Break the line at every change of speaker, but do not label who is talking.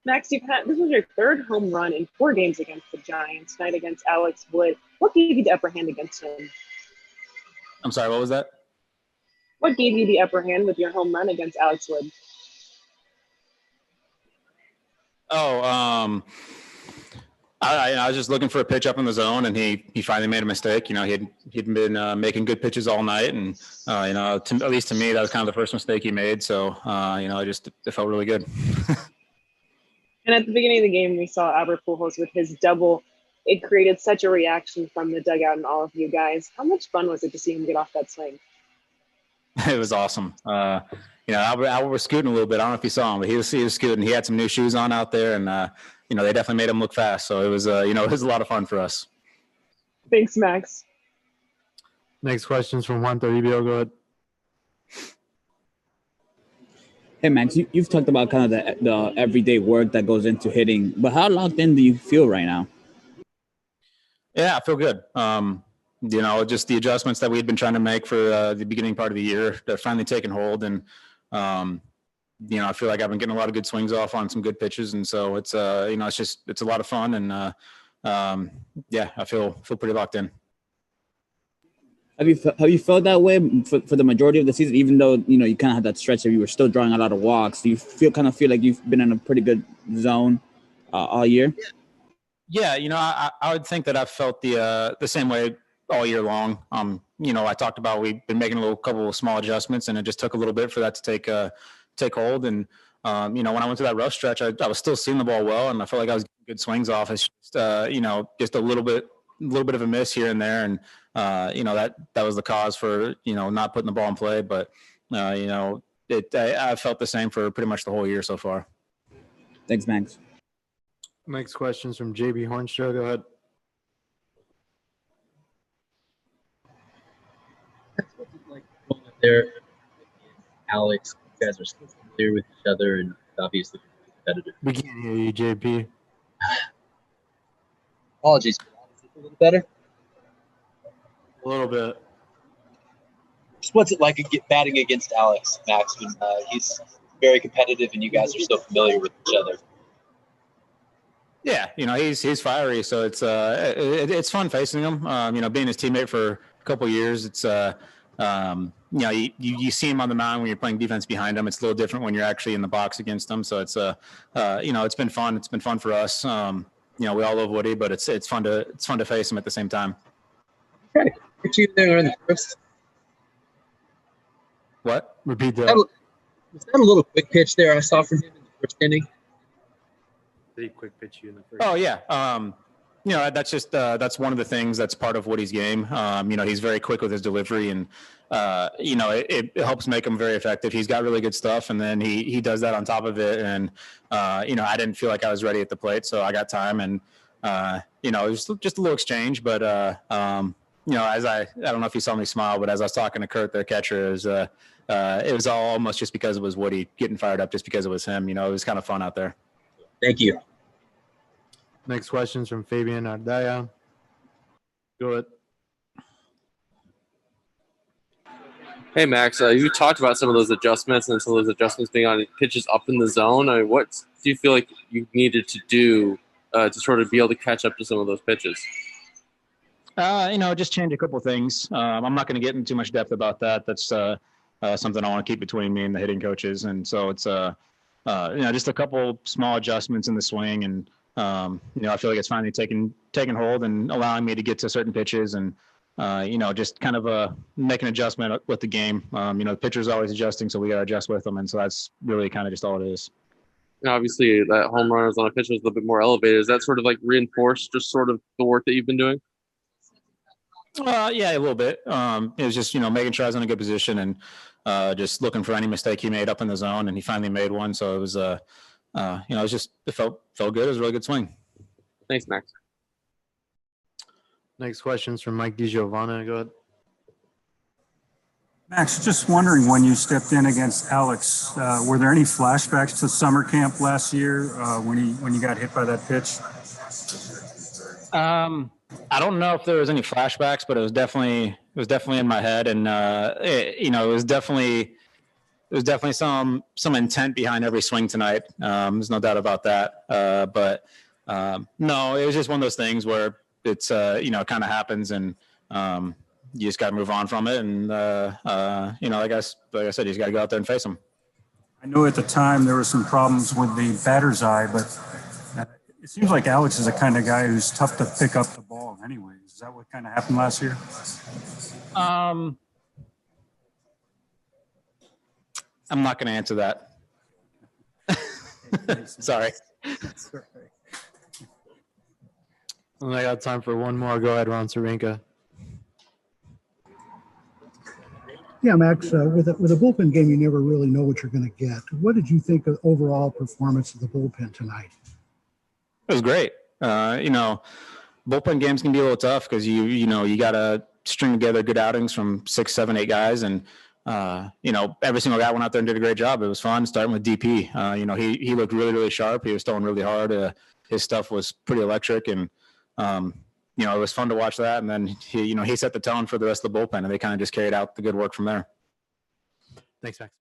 Max, this was your third home run in 4 games against the Giants, tonight against Alex Wood. What gave you the upper hand against him?
I'm sorry, what was that?
What gave you the upper hand with your home run against Alex Wood?
I was just looking for a pitch up in the zone, and he finally made a mistake. He'd been making good pitches all night, and at least to me, that was kind of the first mistake he made. So it felt really good.
And at the beginning of the game, we saw Albert Pujols with his double. It created such a reaction from the dugout and all of you guys. How much fun was it to see him get off that swing?
It was awesome. Albert was scooting a little bit. I don't know if you saw him, but he was scooting. He had some new shoes on out there, and they definitely made him look fast. So it was it was a lot of fun for us.
Thanks, Max.
Next question is from Juan Toribio. Go ahead.
Hey, Max, you've talked about kind of the everyday work that goes into hitting, but how locked in do you feel right now?
Yeah, I feel good. Just the adjustments that we had been trying to make for the beginning part of the year, they're finally taking hold. And, I feel like I've been getting a lot of good swings off on some good pitches. And so it's a lot of fun. And, I feel pretty locked in.
Have you felt that way for the majority of the season, even though, you kind of had that stretch that you were still drawing a lot of walks? Do you feel like you've been in a pretty good zone all year?
Yeah. I would think that I've felt the same way all year long. I talked about we've been making a couple of small adjustments, and it just took a little bit for that to take hold. And, when I went through that rough stretch, I was still seeing the ball well, and I felt like I was getting good swings off. It's just, just a little bit of a miss here and there. And, that was the cause for, not putting the ball in play. But, I felt the same for pretty much the whole year so far.
Thanks, Max.
Next question's from JB Hornstra. Go ahead.
What's it like going up there, Alex? You guys are still familiar with each other and obviously competitive.
We can't hear you, JP.
Apologies. Is this a little better?
A little bit.
Just what's it like batting against Alex, Max, when he's very competitive and you guys are so familiar with each other?
Yeah, he's fiery, so it's fun facing him. Being his teammate for a couple of years, it's you see him on the mound when you're playing defense behind him. It's a little different when you're actually in the box against him. So it's it's been fun. It's been fun for us. We all love Woody, but it's fun to face him at the same time.
Okay, you there in the first.
What?
Repeat that.
Was that a little quick pitch there I saw from him in the first inning?
Pretty quick pitch you in the first.
Oh yeah. That's just that's one of the things that's part of Woody's game. He's very quick with his delivery, and it helps make him very effective. He's got really good stuff, and then he does that on top of it. And I didn't feel like I was ready at the plate, so I got time, and it was just a little exchange. But as I don't know if you saw me smile, but as I was talking to Kurt, their catcher, it was almost just because it was Woody getting fired up, just because it was him. It was kind of fun out there.
Thank you.
Next question is from Fabian Ardaya. Go ahead.
Hey, Max, you talked about some of those adjustments and some of those adjustments being on pitches up in the zone. What do you feel like you needed to do to sort of be able to catch up to some of those pitches?
Just change a couple of things. I'm not going to get into too much depth about that. That's something I want to keep between me and the hitting coaches. And so it's, just a couple small adjustments in the swing. And, I feel like it's finally taking hold and allowing me to get to certain pitches and, just kind of make an adjustment with the game. The pitcher's always adjusting, so we got to adjust with them. And so that's really kind of just all it is.
Obviously, that home run was on a pitch was a little bit more elevated. Is that sort of like reinforced just sort of the work that you've been doing?
Yeah, a little bit. It was just, making sure I was in a good position and just looking for any mistake he made up in the zone, and he finally made one. So it was, it felt good. It was a really good swing.
Thanks, Max.
Next question is from Mike DiGiovanna. Go ahead.
Max, just wondering, when you stepped in against Alex, were there any flashbacks to summer camp last year when you got hit by that pitch?
I don't know if there was any flashbacks, but it was definitely in my head, and it was definitely there's definitely some intent behind every swing tonight. There's no doubt about that. But no, it was just one of those things where it's it kind of happens, and you just got to move on from it. And like I said, you just got to go out there and face them.
I know at the time there were some problems with the batter's eye, but it seems like Alex is the kind of guy who's tough to pick up the ball anyways. Is that what kind of happened last year?
I'm not going to answer that. Sorry.
I got time for one more. Go ahead, Ron Sarinka.
Yeah, Max, with a bullpen game, you never really know what you're going to get. What did you think of overall performance of the bullpen tonight?
It was great. Bullpen games can be a little tough because you got to string together good outings from 6, 7, 8 guys, and every single guy went out there and did a great job. It was fun starting with DP. He looked really, really sharp. He was throwing really hard. His stuff was pretty electric, and it was fun to watch that. And then he set the tone for the rest of the bullpen, and they kind of just carried out the good work from there.
Thanks, Max.